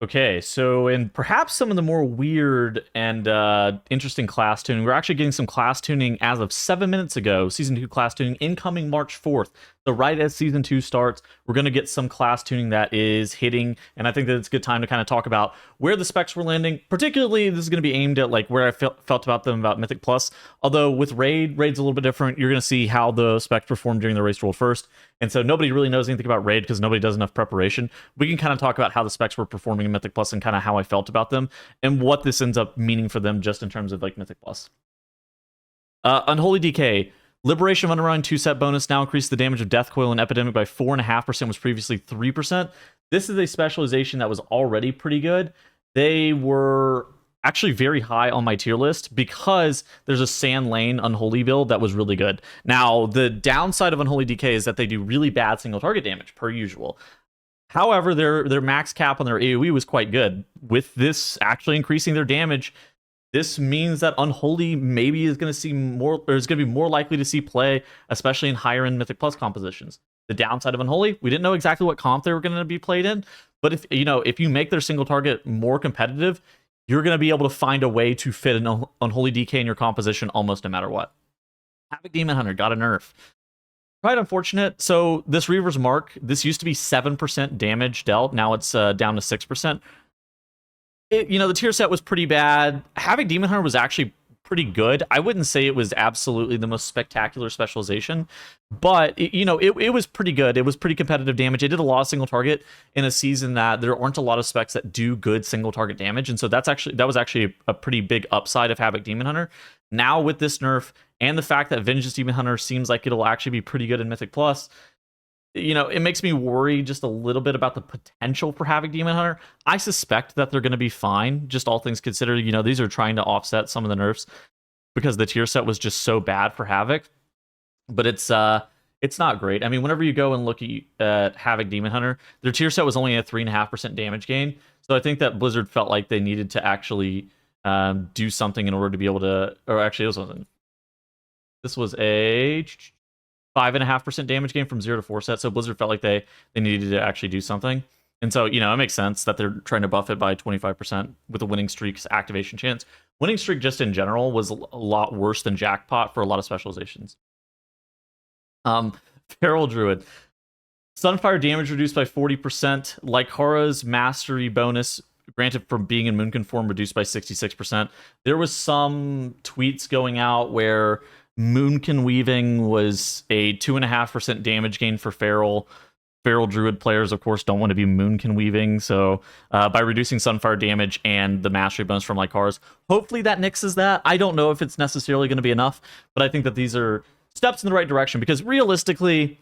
Okay, so in perhaps some of the more weird and interesting class tuning, we're actually getting some class tuning as of 7 minutes ago. Season 2 class tuning incoming March 4th. So right as Season 2 starts, we're going to get some class tuning that is hitting, and I think that it's a good time to kind of talk about where the specs were landing. Particularly, this is going to be aimed at like where I felt about them about Mythic Plus. Although with Raid's a little bit different. You're going to see how the specs perform during the race world first. And so nobody really knows anything about Raid because nobody does enough preparation. We can kind of talk about how the specs were performing in Mythic Plus and kind of how I felt about them and what this ends up meaning for them just in terms of like Mythic Plus. Unholy DK. Liberation of Undermine 2-set bonus now increased the damage of Death Coil and Epidemic by 4.5%, was previously 3%. This is a specialization that was already pretty good. They were actually very high on my tier list because there's a Sand Lane Unholy build that was really good. Now, the downside of Unholy DK is that they do really bad single target damage, per usual. However, their max cap on their AoE was quite good. With this actually increasing their damage, this means that Unholy maybe is going to see more, or is going to be more likely to see play, especially in higher end Mythic Plus compositions. The downside of Unholy, we didn't know exactly what comp they were going to be played in, but if you make their single target more competitive, you're going to be able to find a way to fit an Unholy DK in your composition almost no matter what. Havoc Demon Hunter got a nerf. Quite unfortunate. So this Reaver's Mark, this used to be 7% damage dealt. Now it's down to 6%. The tier set was pretty bad. Havoc Demon Hunter was actually pretty good. I wouldn't say it was absolutely the most spectacular specialization, but it was pretty good. It was pretty competitive damage. It did a lot of single target in a season that there aren't a lot of specs that do good single target damage, and so that was actually a pretty big upside of Havoc Demon Hunter. Now with this nerf and the fact that Vengeance Demon Hunter seems like it'll actually be pretty good in Mythic Plus, it makes me worry just a little bit about the potential for Havoc Demon Hunter. I suspect that they're going to be fine, just all things considered. These are trying to offset some of the nerfs because the tier set was just so bad for Havoc. But it's not great. I mean, whenever you go and look at Havoc Demon Hunter, their tier set was only a 3.5% damage gain. So I think that Blizzard felt like they needed to actually do something in order to be able to, or actually this was a 5.5% damage gain from 0 to 4 set, so Blizzard felt like they needed to actually do something. And so, it makes sense that they're trying to buff it by 25% with a winning streak's activation chance. Winning streak just in general was a lot worse than jackpot for a lot of specializations. Feral Druid. Sunfire damage reduced by 40%. Lycara's mastery bonus granted from being in Moonkin form reduced by 66%. There was some tweets going out where Moonkin Weaving was a 2.5% damage gain for Feral. Feral Druid players, of course, don't want to be Moonkin Weaving, so by reducing Sunfire damage and the mastery bonus from Lycara's, hopefully that nixes that. I don't know if it's necessarily going to be enough, but I think that these are steps in the right direction, because realistically,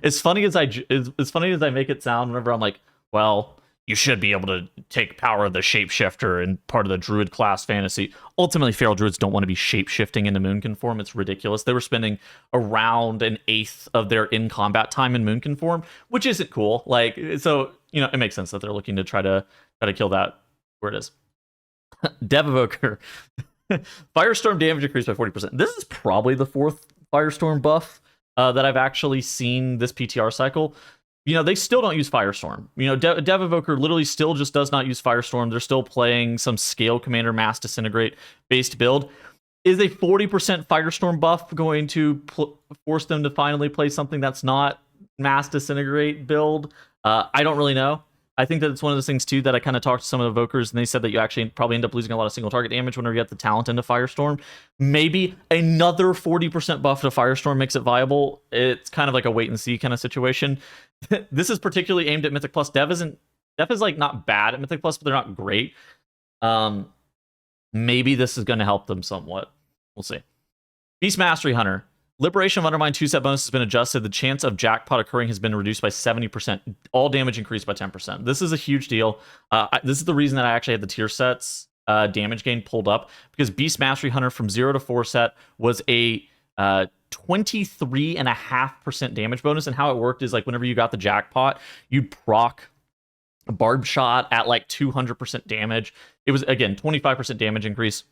as funny as I make it sound whenever I'm like, well, you should be able to take power of the shapeshifter and part of the druid class fantasy. Ultimately, feral druids don't want to be shapeshifting into Moonkin form. It's ridiculous. They were spending around an eighth of their in combat time in Moonkin form, which isn't cool. It makes sense that they're looking to try to kill that where it is. Evoker. Firestorm damage increased by 40%. This is probably the fourth Firestorm buff that I've actually seen this PTR cycle. They still don't use Firestorm. Evoker literally still just does not use Firestorm. They're still playing some Scale Commander Mass Disintegrate based build. Is a 40% Firestorm buff going to force them to finally play something that's not Mass Disintegrate build? I don't really know. I think that it's one of those things too that I kind of talked to some of the Evokers, and they said that you actually probably end up losing a lot of single target damage whenever you get the talent into Firestorm. Maybe another 40% buff to Firestorm makes it viable. It's kind of like a wait and see kind of situation. This is particularly aimed at Mythic Plus. Dev is like not bad at Mythic Plus, but they're not great. Maybe this is going to help them somewhat. We'll see. Beast Mastery Hunter. Liberation of Undermine 2-set bonus has been adjusted. The chance of jackpot occurring has been reduced by 70%. All damage increased by 10%. This is a huge deal. This is the reason that I actually had the tier sets damage gain pulled up, because Beast Mastery Hunter from 0 to 4 set was a 23.5% damage bonus. And how it worked is like whenever you got the jackpot, you'd proc a barb shot at like 200% damage. It was, again, 25% damage increase.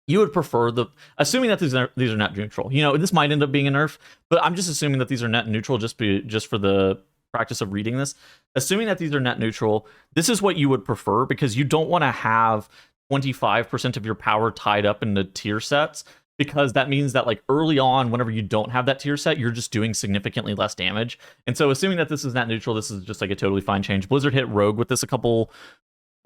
You would prefer assuming that these are net neutral. This might end up being a nerf, but I'm just assuming that these are net neutral just for the practice of reading this. Assuming that these are net neutral, this is what you would prefer, because you don't want to have 25% of your power tied up in the tier sets, because that means that like early on, whenever you don't have that tier set, you're just doing significantly less damage. And so assuming that this is net neutral, this is just like a totally fine change. Blizzard hit Rogue with this a couple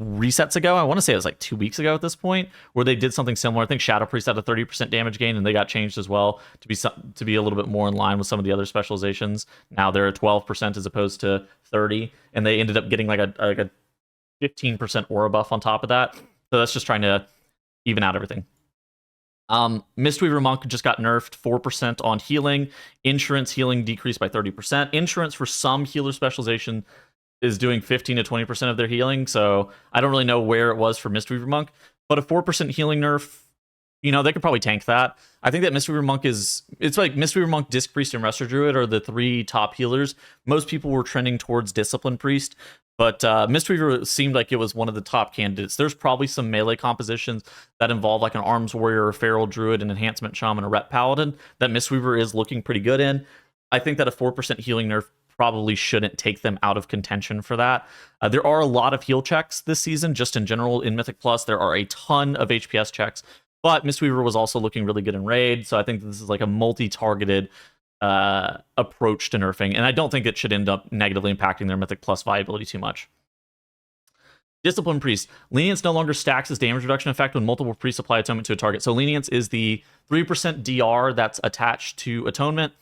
resets ago. I want to say it was like 2 weeks ago at this point, where they did something similar. I think Shadow Priest had a 30% damage gain, and they got changed as well to be a little bit more in line with some of the other specializations. Now they're at 12% as opposed to 30, and they ended up getting like a 15% aura buff on top of that. So that's just trying to even out everything. Mistweaver Monk just got nerfed 4% on healing. Insurance healing decreased by 30%. Insurance for some healer specialization is doing 15 to 20% of their healing, so I don't really know where it was for Mistweaver Monk, but a 4% healing nerf, they could probably tank that. I think that Mistweaver Monk it's like Mistweaver Monk, Disc Priest, and Resto Druid are the 3 top healers. Most people were trending towards Discipline Priest, but Mistweaver seemed like it was one of the top candidates. There's probably some melee compositions that involve like an Arms Warrior, a Feral Druid, an Enhancement Shaman, a Rep Paladin that Mistweaver is looking pretty good in. I think that a 4% healing nerf probably shouldn't take them out of contention for that. There are a lot of heal checks this season, just in general in Mythic Plus. There are a ton of HPS checks, but Mistweaver was also looking really good in Raid, so I think this is like a multi-targeted approach to nerfing, and I don't think it should end up negatively impacting their Mythic Plus viability too much. Discipline Priest. Lenience no longer stacks as damage reduction effect when multiple priests apply Atonement to a target. So Lenience is the 3% DR that's attached to Atonement.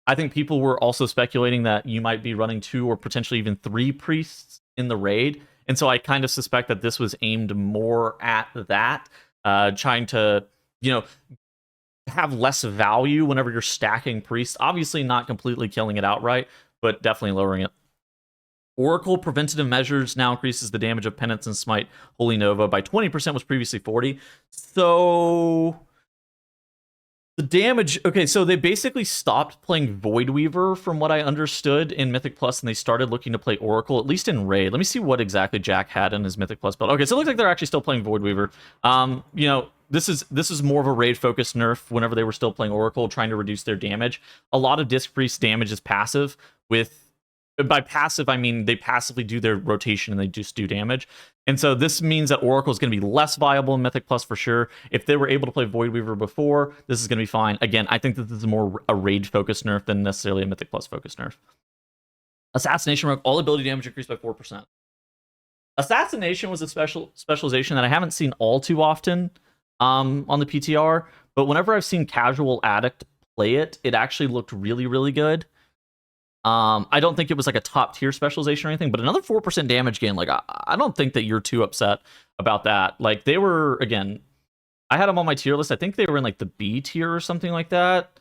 I think people were also speculating that you might be running 2 or potentially even 3 priests in the raid. And so I kind of suspect that this was aimed more at that, trying to, have less value whenever you're stacking priests. Obviously not completely killing it outright, but definitely lowering it. Oracle preventative measures now increases the damage of Penance and Smite Holy Nova by 20%, was previously 40. So the damage, okay, so they basically stopped playing Voidweaver from what I understood in Mythic Plus, and they started looking to play Oracle, at least in Raid. Let me see what exactly Jack had in his Mythic Plus build. Okay, so it looks like they're actually still playing Voidweaver. This is more of a raid-focused nerf whenever they were still playing Oracle, trying to reduce their damage. A lot of Disc Priest damage is passive. By passive, I mean they passively do their rotation and they just do damage. And so this means that Oracle is going to be less viable in Mythic Plus for sure. If they were able to play Voidweaver before, this is going to be fine. Again, I think that this is more a raid-focused nerf than necessarily a Mythic Plus-focused nerf. Assassination Rogue, all ability damage increased by 4%. Assassination was a specialization that I haven't seen all too often on the PTR, but whenever I've seen Casual Addict play it, it actually looked really, really good. I don't think it was like a top tier specialization or anything, but another 4% damage gain, like I don't think that you're too upset about that. Like they were, again, I had them on my tier list. I think they were in like the B tier or something like that.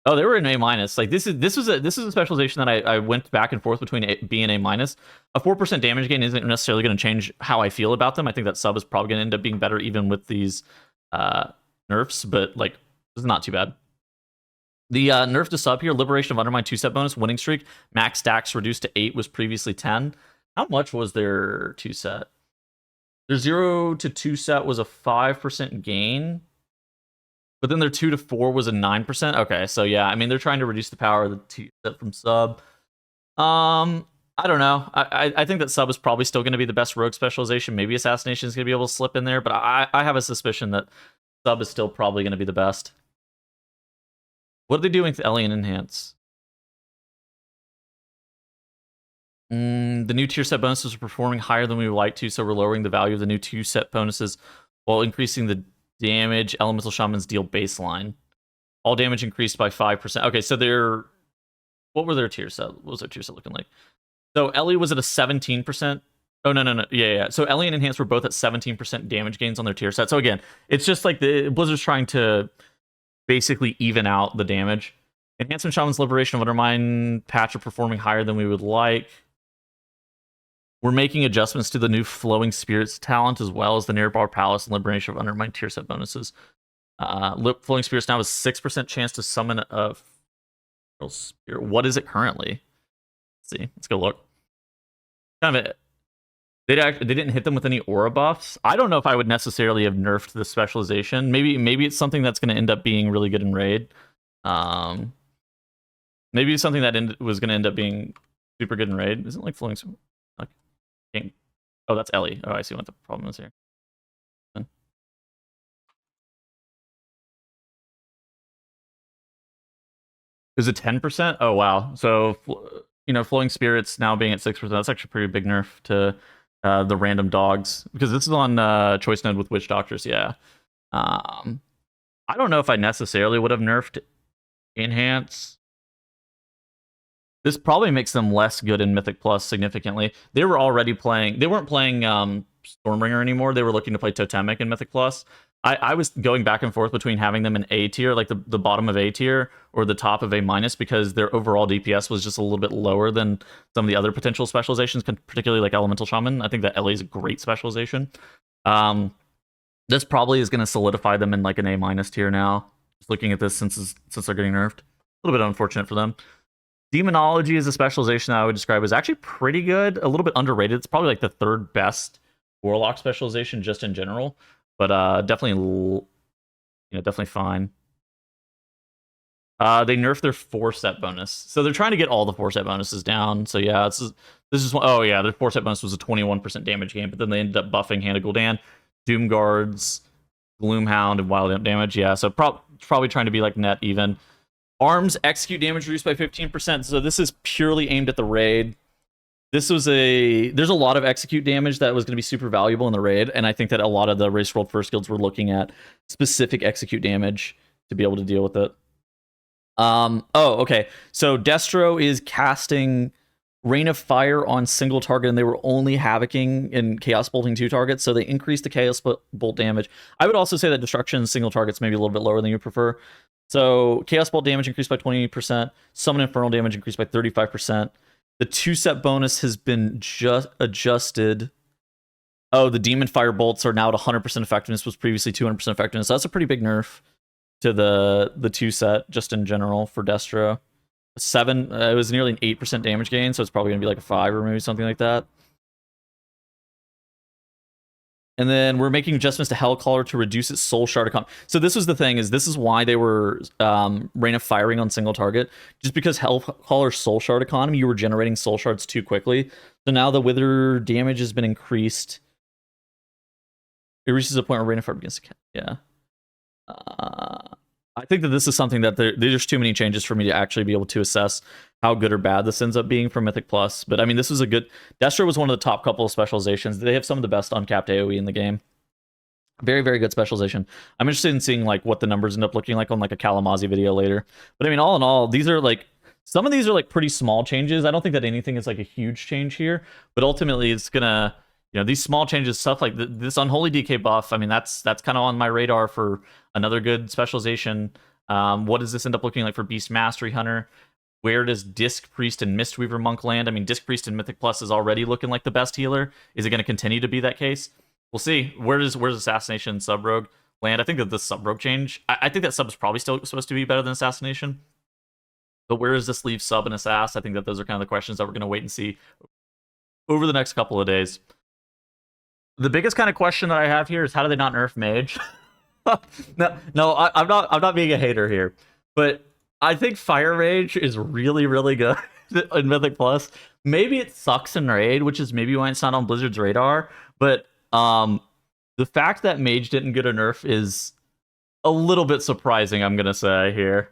Oh, they were in A minus. Like this is a specialization that I went back and forth between B and A minus. A 4% damage gain isn't necessarily going to change how I feel about them. I think that sub is probably going to end up being better even with these nerfs, but like this is not too bad. The nerf to sub here, Liberation of Undermine 2-set bonus, winning streak, max stacks reduced to 8, was previously 10. How much was their 2-set? Their 0 to 2-set was a 5% gain. But then their 2 to 4 was a 9%. Okay, so yeah, I mean, they're trying to reduce the power of the 2-set from sub. I don't know. I think that sub is probably still going to be the best rogue specialization. Maybe assassination is going to be able to slip in there, but I have a suspicion that sub is still probably going to be the best. What are they doing with Alien Enhance? The new tier set bonuses are performing higher than we would like to, so we're lowering the value of the new 2-set bonuses while increasing the damage Elemental Shamans deal baseline. All damage increased by 5%. Okay, so they're... What were their tier set? What was their tier set looking like? So Ellie was at a 17%. Oh, no. Yeah. So Ellie and Enhance were both at 17% damage gains on their tier set. So again, it's just like the Blizzard's trying to basically even out the damage. Enhancement Shaman's Liberation of Undermine patch are performing higher than we would like. We're making adjustments to the new Flowing Spirits talent, as well as the Nearbar Palace and Liberation of Undermine tier set bonuses. Flowing Spirits now has 6% chance to summon a spirit. What is it currently? Let's see. Let's go look. Kind of it. They didn't hit them with any aura buffs. I don't know if I would necessarily have nerfed the specialization. Maybe it's something that's going to end up being really good in raid. Maybe it's something that was going to end up being super good in raid. Isn't like floating like game. Oh, that's Ellie. Oh, I see what the problem is here. Is it 10%? Oh wow. So flowing spirits now being at 6%. That's actually a pretty big nerf to the random dogs because this is on choice node with witch doctors. Yeah. I don't know if I necessarily would have nerfed enhance. This probably makes them less good in Mythic Plus significantly. They were already playing. They weren't playing Stormbringer anymore. They were looking to play Totemic in Mythic Plus. I was going back and forth between having them in A tier, like the bottom of A tier, or the top of A minus, because their overall DPS was just a little bit lower than some of the other potential specializations, particularly like Elemental Shaman. I think that Ellie is a great specialization. This probably is going to solidify them in like an A minus tier now. Just looking at this since they're getting nerfed, a little bit unfortunate for them. Demonology is a specialization that I would describe as actually pretty good, a little bit underrated. It's probably like the third best Warlock specialization just in general, but definitely fine. They nerfed their 4-set bonus, so they're trying to get all the 4-set bonuses down. So yeah, this is one. Oh yeah, their 4-set bonus was a 21% damage gain, but then they ended up buffing Hand of Gul'dan, Doom Guards, Gloomhound, and Wild Imp damage. Yeah, so probably trying to be like net even. Arms execute damage reduced by 15%. So this is purely aimed at the raid. There's a lot of execute damage that was going to be super valuable in the raid, and I think that a lot of the Race World First guilds were looking at specific execute damage to be able to deal with it. Okay. So Destro is casting Rain of Fire on single target, and they were only havocing and Chaos Bolting 2 targets, so they increased the Chaos Bolt damage. I would also say that Destruction single targets maybe a little bit lower than you prefer. So Chaos Bolt damage increased by 20%, Summon Infernal damage increased by 35%. The 2-set bonus has been just adjusted. Oh, the Demon Fire bolts are now at 100% effectiveness, was previously 200% effectiveness. So that's a pretty big nerf to the 2-set just in general for Destro. 7, it was nearly an 8% damage gain, so it's probably going to be like a 5 or maybe something like that. And then we're making adjustments to Hellcaller to reduce its Soul Shard economy. So this was the thing, is this is why they were Rain of Firing on single target. Just because Hellcaller's Soul Shard economy, you were generating Soul Shards too quickly. So now the Wither damage has been increased. It reaches a point where Rain of Fire begins to... Yeah. I think that this is something that there's too many changes for me to actually be able to assess how good or bad this ends up being for Mythic Plus. But I mean, this was a good... Destro was one of the top couple of specializations. They have some of the best uncapped AoE in the game. Very, very good specialization. I'm interested in seeing like what the numbers end up looking like on like a Kalamazoo video later. But I mean, all in all, these are like... Some of these are like pretty small changes. I don't think that anything is like a huge change here. But ultimately, it's gonna... these small changes, stuff like this Unholy DK buff, I mean, that's kind of on my radar for another good specialization. What does this end up looking like for Beast Mastery Hunter? Where does Disc Priest and Mistweaver Monk land? I mean, Disc Priest and Mythic Plus is already looking like the best healer. Is it going to continue to be that case? We'll see. Where's Assassination and Sub Rogue land? I think that the Sub Rogue change, I think that Sub is probably still supposed to be better than Assassination. But where does this leave Sub and Assass? I think that those are kind of the questions that we're going to wait and see over the next couple of days. The biggest kind of question that I have here is how do they not nerf Mage? no, I'm not being a hater here, but I think Fire Rage is really, really good in Mythic Plus. Maybe it sucks in Raid, which is maybe why it's not on Blizzard's radar. But the fact that Mage didn't get a nerf is a little bit surprising, I'm gonna say here.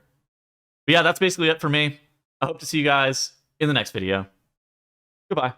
But yeah, that's basically it for me. I hope to see you guys in the next video. Goodbye.